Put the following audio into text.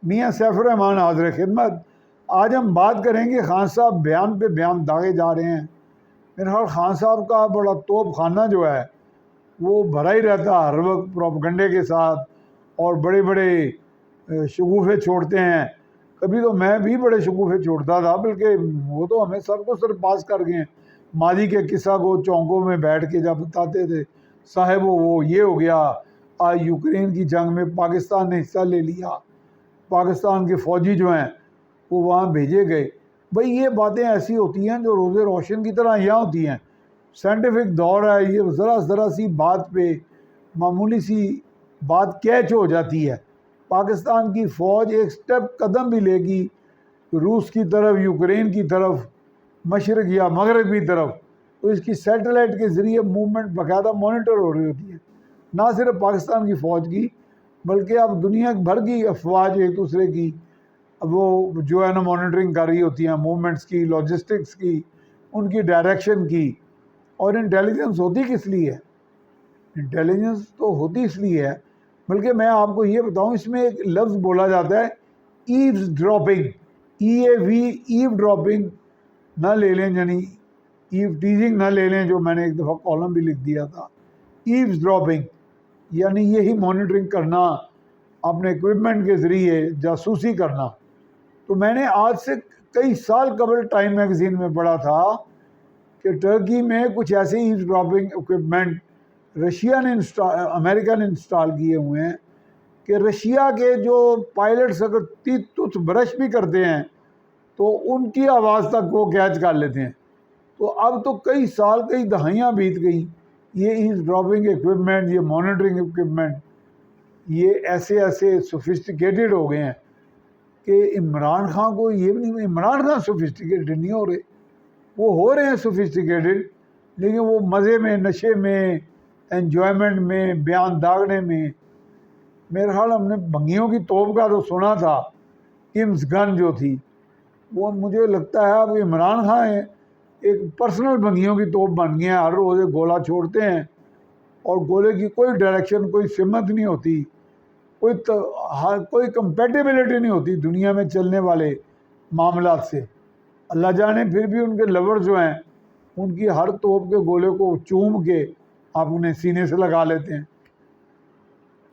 میاں سیف الرحمان حاضر خدمت۔ آج ہم بات کریں گے خان صاحب بیان پہ بیان داغے جا رہے ہیں۔ میرے خیال خان صاحب کا بڑا توپ خانہ جو ہے وہ بھرا ہی رہتا ہر وقت پروپیگنڈے کے ساتھ، اور بڑے بڑے شگوفے چھوڑتے ہیں۔ کبھی تو میں بھی بڑے شگوفے چھوڑتا تھا، بلکہ وہ تو ہمیں سب کو سر پاس کر گئے ہیں۔ ماضی کے قصہ کو چونکوں میں بیٹھ کے جب بتاتے تھے صاحب وہ یہ ہو گیا، آج یوکرین کی جنگ میں پاکستان نے حصہ لے لیا، پاکستان کے فوجی جو ہیں وہ وہاں بھیجے گئے۔ بھئی یہ باتیں ایسی ہوتی ہیں جو روز روشن کی طرح یہاں ہوتی ہیں۔ سائنٹیفک دور ہے، یہ ذرا سی بات پہ معمولی سی بات کیچ ہو جاتی ہے۔ پاکستان کی فوج ایک سٹیپ قدم بھی لے گی روس کی طرف، یوکرین کی طرف، مشرق یا مغرب کی طرف، تو اس کی سیٹلائٹ کے ذریعے موومنٹ باقاعدہ مانیٹر ہو رہی ہوتی ہے۔ نہ صرف پاکستان کی فوج کی بلکہ اب دنیا بھر کی افواج ایک دوسرے کی وہ جو ہے نا مانیٹرنگ کر رہی ہوتی ہیں، موومنٹس کی، لاجسٹکس کی، ان کی ڈائریکشن کی۔ اور انٹیلیجنس ہوتی کس لیے ہے؟ انٹیلیجنس تو ہوتی اس لیے ہے، بلکہ میں آپ کو یہ بتاؤں، اس میں ایک لفظ بولا جاتا ہے ایوز ڈراپنگ، ایو ڈراپنگ نہ لے لیں، یعنی ایو ٹیزنگ نہ لے لیں، جو میں نے ایک دفعہ کالم بھی لکھ دیا تھا۔ ایوز ڈراپنگ یعنی یہی مانیٹرنگ کرنا، اپنے اکوپمنٹ کے ذریعے جاسوسی کرنا۔ تو میں نے آج سے کئی سال قبل ٹائم میگزین میں پڑھا تھا کہ ٹرکی میں کچھ ایسے ایوز ڈراپنگ اکوپمنٹ رشیا نے امریکہ نے انسٹال کیے ہوئے ہیں کہ رشیا کے جو پائلٹس اگر ٹوتھ برش بھی کرتے ہیں تو ان کی آواز تک وہ کیچ کر لیتے ہیں۔ تو اب تو کئی سال، کئی دہائیاں بیت گئیں، یہ ایوز ڈراپنگ اکوپمنٹ، یہ مانیٹرنگ اکوپمنٹ، یہ ایسے سوفسٹیکیٹڈ ہو گئے ہیں کہ عمران خان کو یہ بھی نہیں، عمران خان سوفسٹیکیٹڈ نہیں ہو رہے، وہ ہو رہے ہیں سوفسٹیکیٹڈ، لیکن وہ مزے میں، نشے میں، انجوائمنٹ میں، بیان داغنے میں۔ میرے خیال ہم نے بنگیوں کی توپ کا تو سنا تھا، کمز گن جو تھی، وہ مجھے لگتا ہے اب عمران خان ایک پرسنل بنگیوں کی توپ بن گئے ہیں، ہر روز ایک گولہ چھوڑتے ہیں اور گولے کی کوئی ڈائریکشن، کوئی سمت نہیں ہوتی، کوئی کمپیٹیبلٹی نہیں ہوتی دنیا میں چلنے والے معاملات سے۔ اللہ جانے پھر بھی ان کے لور جو ہیں ان کی ہر توپ کے گولے کو چوم کے اپنے سینے سے لگا لیتے ہیں۔